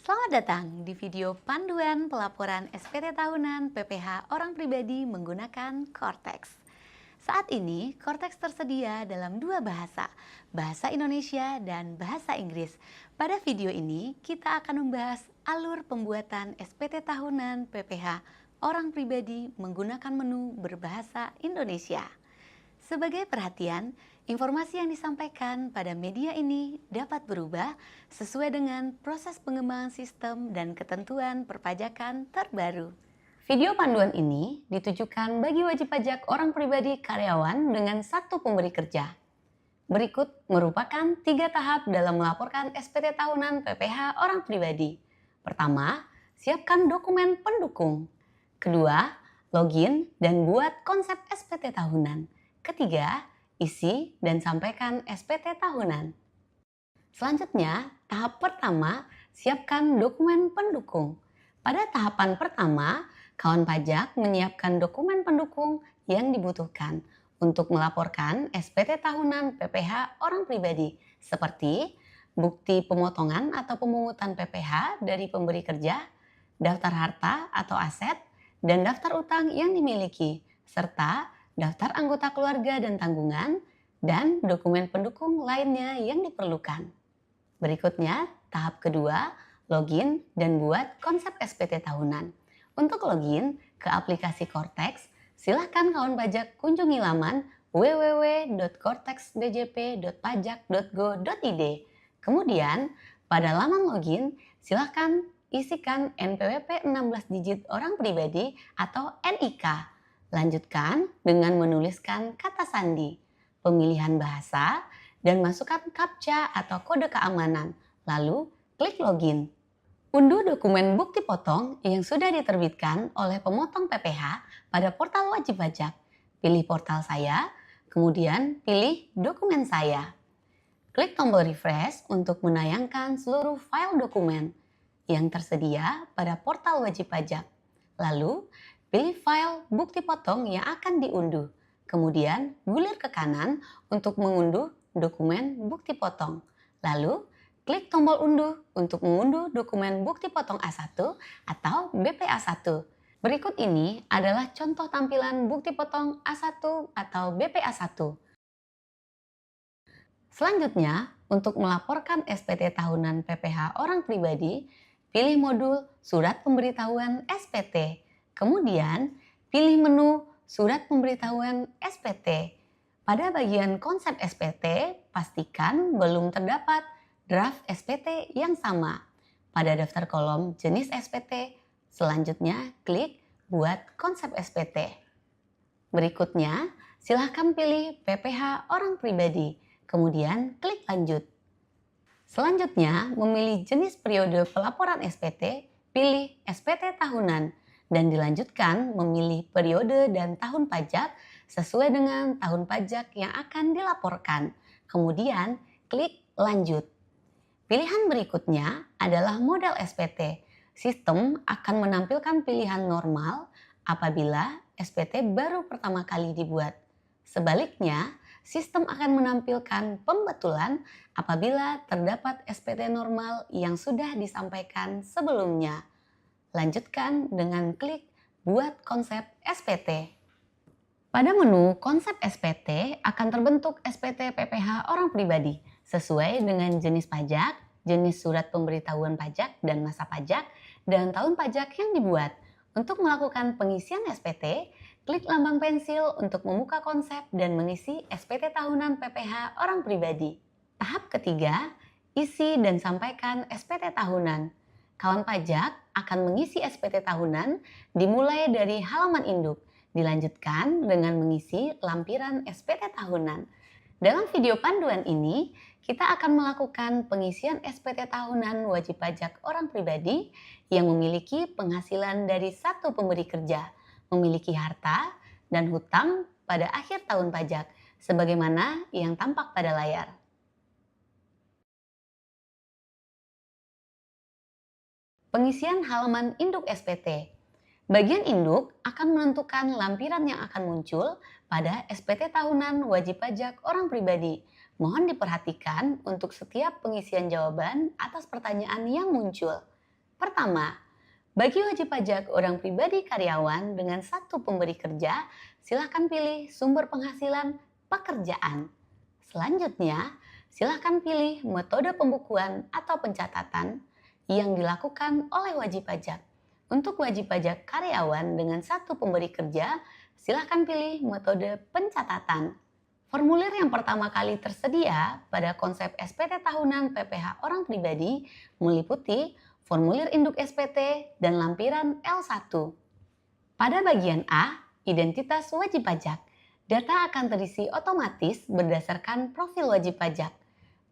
Selamat datang di video panduan pelaporan SPT tahunan PPH orang pribadi menggunakan Cortex. Saat ini, Cortex tersedia dalam dua bahasa, bahasa Indonesia dan bahasa Inggris. Pada video ini, kita akan membahas alur pembuatan SPT tahunan PPH orang pribadi menggunakan menu berbahasa Indonesia. Sebagai perhatian, informasi yang disampaikan pada media ini dapat berubah sesuai dengan proses pengembangan sistem dan ketentuan perpajakan terbaru. Video panduan ini ditujukan bagi wajib pajak orang pribadi karyawan dengan satu pemberi kerja. Berikut merupakan 3 tahap dalam melaporkan SPT tahunan PPH orang pribadi. Pertama, siapkan dokumen pendukung. Kedua, login dan buat konsep SPT tahunan. Ketiga, isi dan sampaikan SPT tahunan. Selanjutnya, tahap pertama, siapkan dokumen pendukung. Pada tahapan pertama, kawan pajak menyiapkan dokumen pendukung yang dibutuhkan untuk melaporkan SPT tahunan PPH orang pribadi, seperti bukti pemotongan atau pemungutan PPH dari pemberi kerja, daftar harta atau aset, dan daftar utang yang dimiliki, serta daftar anggota keluarga dan tanggungan, dan dokumen pendukung lainnya yang diperlukan. Berikutnya, tahap kedua, login dan buat konsep SPT tahunan. Untuk login ke aplikasi Cortex, silakan kawan pajak kunjungi laman www.cortexdjp.pajak.go.id. Kemudian, pada laman login, silakan isikan NPWP 16 digit orang pribadi atau NIK. Lanjutkan dengan menuliskan kata sandi, pemilihan bahasa, dan masukkan CAPTCHA atau kode keamanan. Lalu, klik login. Unduh dokumen bukti potong yang sudah diterbitkan oleh pemotong PPH pada portal wajib pajak. Pilih portal saya, kemudian pilih dokumen saya. Klik tombol refresh untuk menayangkan seluruh file dokumen yang tersedia pada portal wajib pajak. Lalu, pilih file bukti potong yang akan diunduh. Kemudian, gulir ke kanan untuk mengunduh dokumen bukti potong. Lalu, klik tombol unduh untuk mengunduh dokumen bukti potong A1 atau BPA1. Berikut ini adalah contoh tampilan bukti potong A1 atau BPA1. Selanjutnya, untuk melaporkan SPT tahunan PPH orang pribadi, pilih modul Surat Pemberitahuan SPT. Kemudian, pilih menu Surat Pemberitahuan SPT. Pada bagian konsep SPT, pastikan belum terdapat draft SPT yang sama. Pada daftar kolom jenis SPT, selanjutnya klik Buat Konsep SPT. Berikutnya, silakan pilih PPH orang pribadi, kemudian klik Lanjut. Selanjutnya, memilih jenis periode pelaporan SPT, pilih SPT tahunan, dan dilanjutkan memilih periode dan tahun pajak sesuai dengan tahun pajak yang akan dilaporkan. Kemudian, klik Lanjut. Pilihan berikutnya adalah model SPT. Sistem akan menampilkan pilihan normal apabila SPT baru pertama kali dibuat. Sebaliknya, sistem akan menampilkan pembetulan apabila terdapat SPT normal yang sudah disampaikan sebelumnya. Lanjutkan dengan klik Buat Konsep SPT. Pada menu Konsep SPT akan terbentuk SPT PPH orang pribadi sesuai dengan jenis pajak, jenis surat pemberitahuan pajak dan masa pajak, dan tahun pajak yang dibuat. Untuk melakukan pengisian SPT, klik lambang pensil untuk membuka konsep dan mengisi SPT tahunan PPH orang pribadi. Tahap ketiga, isi dan sampaikan SPT tahunan. Kawan pajak akan mengisi SPT tahunan dimulai dari halaman induk, dilanjutkan dengan mengisi lampiran SPT tahunan. Dalam video panduan ini, kita akan melakukan pengisian SPT tahunan wajib pajak orang pribadi yang memiliki penghasilan dari satu pemberi kerja, memiliki harta dan hutang pada akhir tahun pajak, sebagaimana yang tampak pada layar. Pengisian halaman induk SPT. Bagian induk akan menentukan lampiran yang akan muncul pada SPT tahunan wajib pajak orang pribadi. Mohon diperhatikan untuk setiap pengisian jawaban atas pertanyaan yang muncul. Pertama, bagi wajib pajak orang pribadi karyawan dengan satu pemberi kerja, silakan pilih sumber penghasilan pekerjaan. Selanjutnya, silakan pilih metode pembukuan atau pencatatan yang dilakukan oleh wajib pajak. Untuk wajib pajak karyawan dengan satu pemberi kerja, silakan pilih metode pencatatan. Formulir yang pertama kali tersedia pada konsep SPT tahunan PPh orang pribadi meliputi formulir induk SPT dan lampiran L1. Pada bagian A, identitas wajib pajak, data akan terisi otomatis berdasarkan profil wajib pajak.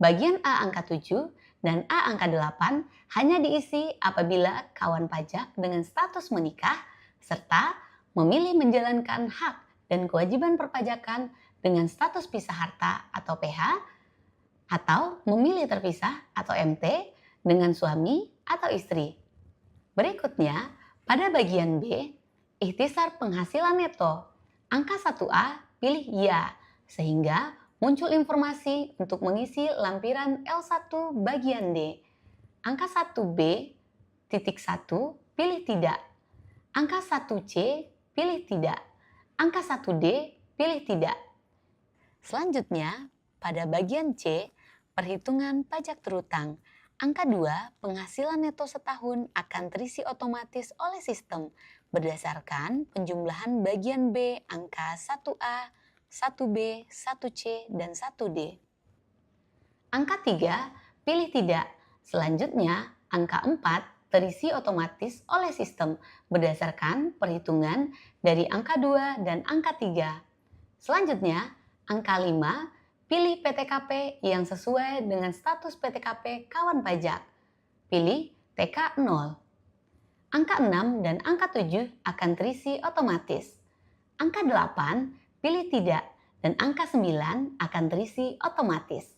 Bagian A angka 7 dan A angka 8 hanya diisi apabila kawan pajak dengan status menikah serta memilih menjalankan hak dan kewajiban perpajakan dengan status pisah harta atau PH, atau memilih terpisah atau MT dengan suami atau istri. Berikutnya, pada bagian B, ikhtisar penghasilan neto. Angka 1A pilih ya, sehingga muncul informasi untuk mengisi lampiran L1 bagian D. Angka 1B, titik 1, pilih tidak. Angka 1C, pilih tidak. Angka 1D, pilih tidak. Selanjutnya, pada bagian C, perhitungan pajak terutang. Angka 2, penghasilan neto setahun akan terisi otomatis oleh sistem berdasarkan penjumlahan bagian B angka 1A, 1B, 1C, dan 1D. Angka 3, pilih tidak. Selanjutnya, angka 4 terisi otomatis oleh sistem berdasarkan perhitungan dari angka 2 dan angka 3. Selanjutnya, angka 5, pilih PTKP yang sesuai dengan status PTKP kawan pajak. Pilih TK 0. Angka 6 dan angka 7 akan terisi otomatis. Angka 8, pilih tidak dan angka 9 akan terisi otomatis.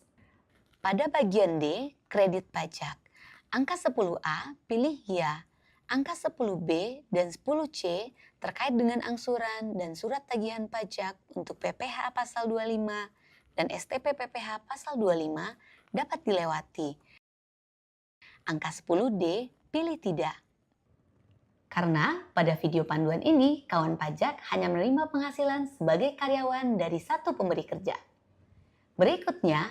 Pada bagian D, kredit pajak. Angka 10A, pilih ya. Angka 10B dan 10C terkait dengan angsuran dan surat tagihan pajak untuk PPh pasal 25 dan STP PPh pasal 25 dapat dilewati. Angka 10D pilih tidak. Karena pada video panduan ini kawan pajak hanya menerima penghasilan sebagai karyawan dari satu pemberi kerja. Berikutnya,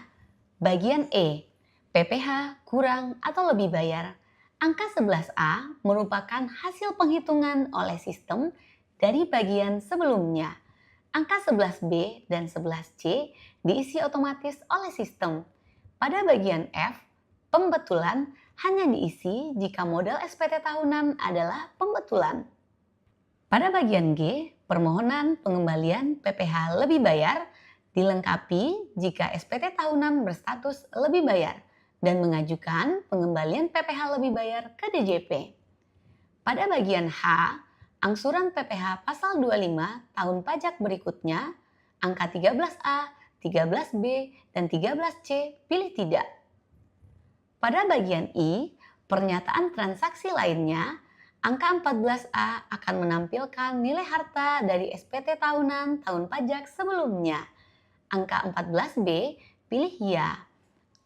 bagian E, PPh kurang atau lebih bayar. Angka 11A merupakan hasil penghitungan oleh sistem dari bagian sebelumnya. Angka 11B dan 11C diisi otomatis oleh sistem. Pada bagian F, pembetulan hanya diisi jika modal SPT tahunan adalah pembetulan. Pada bagian G, permohonan pengembalian PPh lebih bayar dilengkapi jika SPT tahunan berstatus lebih bayar dan mengajukan pengembalian PPh lebih bayar ke DJP. Pada bagian H, angsuran PPh pasal 25 tahun pajak berikutnya, angka 13A, 13B, dan 13C pilih tidak. Pada bagian I, pernyataan transaksi lainnya, angka 14A akan menampilkan nilai harta dari SPT tahunan tahun pajak sebelumnya. Angka 14B pilih ya.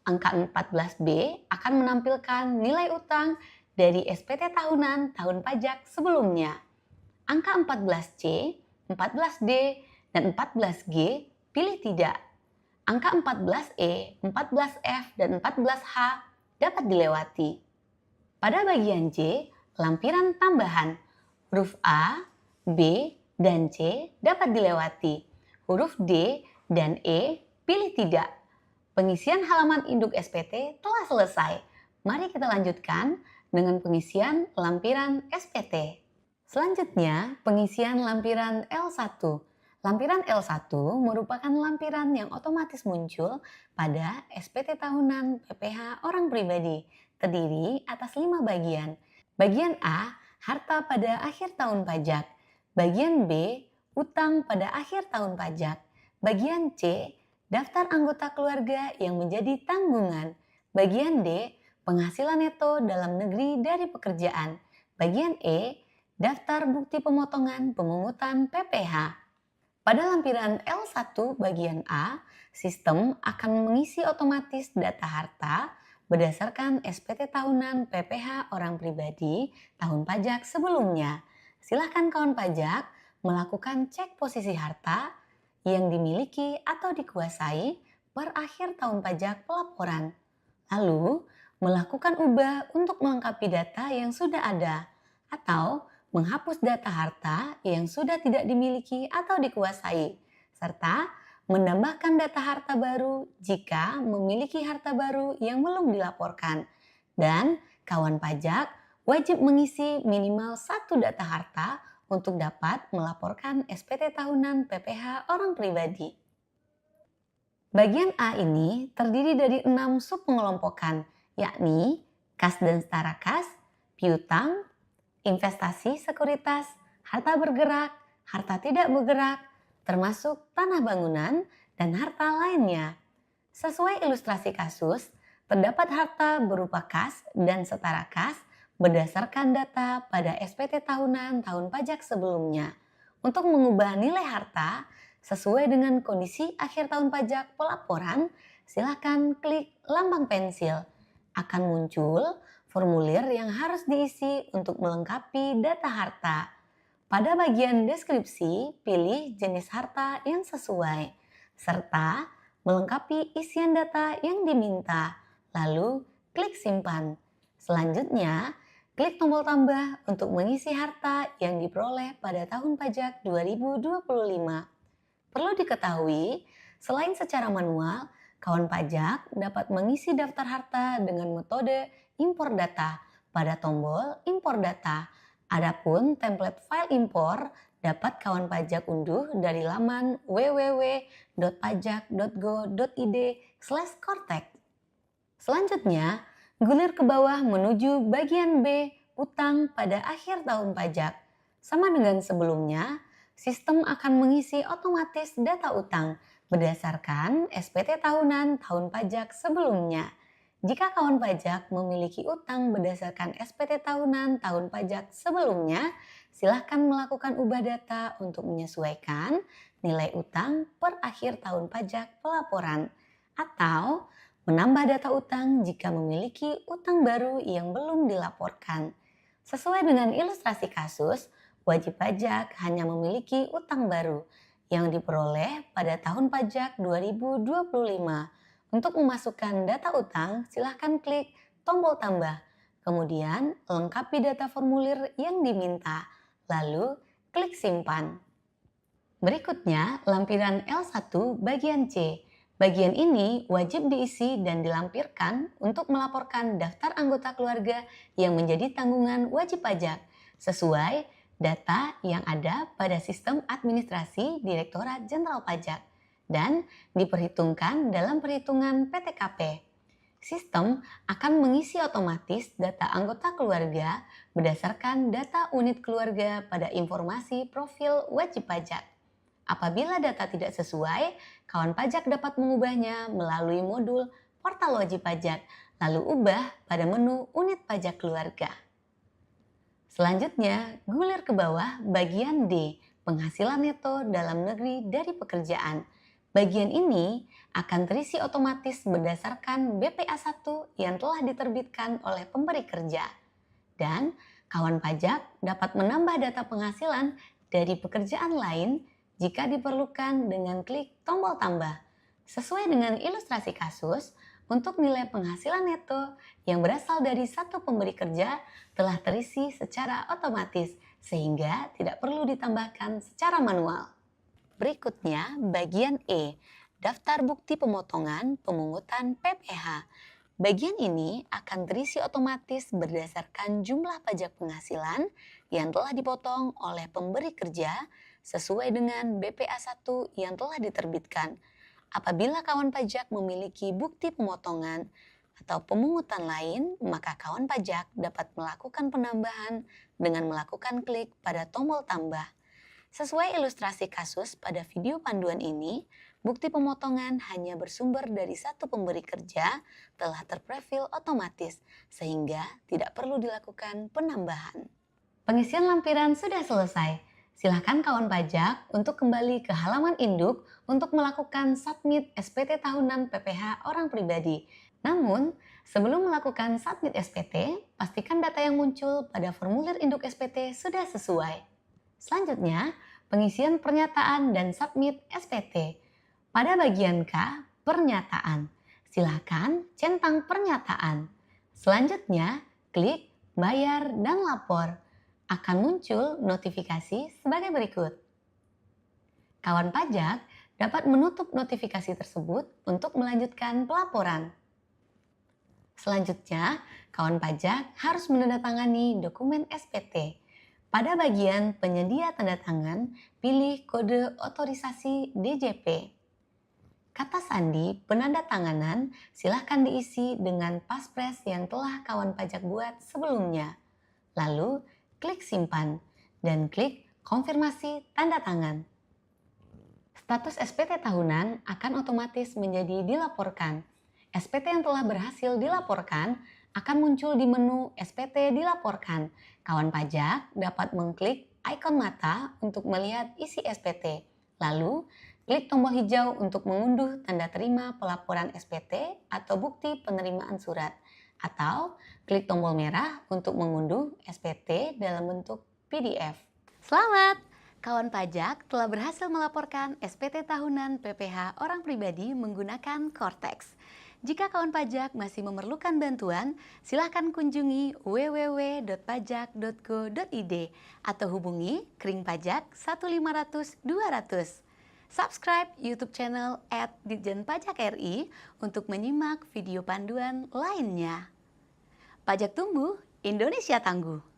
Angka 14B akan menampilkan nilai utang dari SPT tahunan tahun pajak sebelumnya. Angka 14C, 14D, dan 14G pilih tidak. Angka 14E, 14F, dan 14H dapat dilewati. Pada bagian J, lampiran tambahan. Huruf A, B, dan C dapat dilewati. Huruf D dan E pilih tidak. Pengisian halaman induk SPT telah selesai. Mari kita lanjutkan dengan pengisian lampiran SPT. Selanjutnya, pengisian lampiran L1. Lampiran L1 merupakan lampiran yang otomatis muncul pada SPT tahunan PPh orang pribadi, terdiri atas 5 bagian. Bagian A, harta pada akhir tahun pajak. Bagian B, utang pada akhir tahun pajak. Bagian C, daftar anggota keluarga yang menjadi tanggungan. Bagian D, penghasilan neto dalam negeri dari pekerjaan. Bagian E, daftar bukti pemotongan pemungutan PPh. Pada lampiran L1 bagian A, sistem akan mengisi otomatis data harta, berdasarkan SPT tahunan PPh orang pribadi tahun pajak sebelumnya. Silakan kawan pajak melakukan cek posisi harta yang dimiliki atau dikuasai per akhir tahun pajak pelaporan. Lalu, melakukan ubah untuk melengkapi data yang sudah ada atau menghapus data harta yang sudah tidak dimiliki atau dikuasai, serta menambahkan data harta baru jika memiliki harta baru yang belum dilaporkan. Dan kawan pajak wajib mengisi minimal satu data harta untuk dapat melaporkan SPT tahunan PPh orang pribadi. Bagian A ini terdiri dari 6 subpengelompokan, yakni kas dan setara kas, piutang, investasi sekuritas, harta bergerak, harta tidak bergerak, termasuk tanah bangunan, dan harta lainnya. Sesuai ilustrasi kasus, terdapat harta berupa kas dan setara kas berdasarkan data pada SPT tahunan tahun pajak sebelumnya. Untuk mengubah nilai harta sesuai dengan kondisi akhir tahun pajak pelaporan, silakan klik lambang pensil. Akan muncul formulir yang harus diisi untuk melengkapi data harta. Pada bagian deskripsi, pilih jenis harta yang sesuai, serta melengkapi isian data yang diminta, lalu klik simpan. Selanjutnya, klik tombol tambah untuk mengisi harta yang diperoleh pada tahun pajak 2025. Perlu diketahui, selain secara manual, kawan pajak dapat mengisi daftar harta dengan metode impor data pada tombol impor data. Adapun template file impor dapat kawan pajak unduh dari laman www.pajak.go.id/kortek. Selanjutnya, gulir ke bawah menuju bagian B, utang pada akhir tahun pajak. Sama dengan sebelumnya, sistem akan mengisi otomatis data utang berdasarkan SPT tahunan tahun pajak sebelumnya. Jika kawan pajak memiliki utang berdasarkan SPT tahunan tahun pajak sebelumnya, silakan melakukan ubah data untuk menyesuaikan nilai utang per akhir tahun pajak pelaporan atau menambah data utang jika memiliki utang baru yang belum dilaporkan. Sesuai dengan ilustrasi kasus, wajib pajak hanya memiliki utang baru yang diperoleh pada tahun pajak 2025. Untuk memasukkan data utang, silakan klik tombol tambah. Kemudian, lengkapi data formulir yang diminta. Lalu, klik simpan. Berikutnya, lampiran L1 bagian C. Bagian ini wajib diisi dan dilampirkan untuk melaporkan daftar anggota keluarga yang menjadi tanggungan wajib pajak sesuai data yang ada pada sistem administrasi Direktorat Jenderal Pajak dan diperhitungkan dalam perhitungan PTKP. Sistem akan mengisi otomatis data anggota keluarga berdasarkan data unit keluarga pada informasi profil wajib pajak. Apabila data tidak sesuai, kawan pajak dapat mengubahnya melalui modul portal wajib pajak, lalu ubah pada menu unit pajak keluarga. Selanjutnya, gulir ke bawah bagian D, penghasilan neto dalam negeri dari pekerjaan. Bagian ini akan terisi otomatis berdasarkan BPA1 yang telah diterbitkan oleh pemberi kerja. Dan kawan pajak dapat menambah data penghasilan dari pekerjaan lain jika diperlukan dengan klik tombol tambah. Sesuai dengan ilustrasi kasus, untuk nilai penghasilan neto yang berasal dari satu pemberi kerja telah terisi secara otomatis sehingga tidak perlu ditambahkan secara manual. Berikutnya bagian E, daftar bukti pemotongan pemungutan PPh. Bagian ini akan terisi otomatis berdasarkan jumlah pajak penghasilan yang telah dipotong oleh pemberi kerja sesuai dengan BPA1 yang telah diterbitkan. Apabila kawan pajak memiliki bukti pemotongan atau pemungutan lain, maka kawan pajak dapat melakukan penambahan dengan melakukan klik pada tombol tambah. Sesuai ilustrasi kasus pada video panduan ini, bukti pemotongan hanya bersumber dari satu pemberi kerja telah terprofil otomatis, sehingga tidak perlu dilakukan penambahan. Pengisian lampiran sudah selesai. Silakan kawan pajak untuk kembali ke halaman induk untuk melakukan submit SPT tahunan PPh orang pribadi. Namun, sebelum melakukan submit SPT, pastikan data yang muncul pada formulir induk SPT sudah sesuai. Selanjutnya, pengisian pernyataan dan submit SPT. Pada bagian K, pernyataan. Silakan centang pernyataan. Selanjutnya, klik bayar dan lapor. Akan muncul notifikasi sebagai berikut. Kawan pajak dapat menutup notifikasi tersebut untuk melanjutkan pelaporan. Selanjutnya, kawan pajak harus menandatangani dokumen SPT. Pada bagian penyedia tanda tangan, pilih kode otorisasi DJP. Kata sandi penandatanganan silahkan diisi dengan paspres yang telah kawan pajak buat sebelumnya. Lalu, klik simpan dan klik konfirmasi tanda tangan. Status SPT tahunan akan otomatis menjadi dilaporkan. SPT yang telah berhasil dilaporkan akan muncul di menu SPT dilaporkan. Kawan pajak dapat mengklik ikon mata untuk melihat isi SPT. Lalu, klik tombol hijau untuk mengunduh tanda terima pelaporan SPT atau bukti penerimaan surat. Atau klik tombol merah untuk mengunduh SPT dalam bentuk PDF. Selamat! Kawan pajak telah berhasil melaporkan SPT tahunan PPh orang pribadi menggunakan Cortex. Jika kawan pajak masih memerlukan bantuan, silakan kunjungi www.pajak.go.id atau hubungi Kring Pajak 1500 200. Subscribe YouTube channel @ditjenpajakri untuk menyimak video panduan lainnya. Pajak tumbuh, Indonesia tangguh.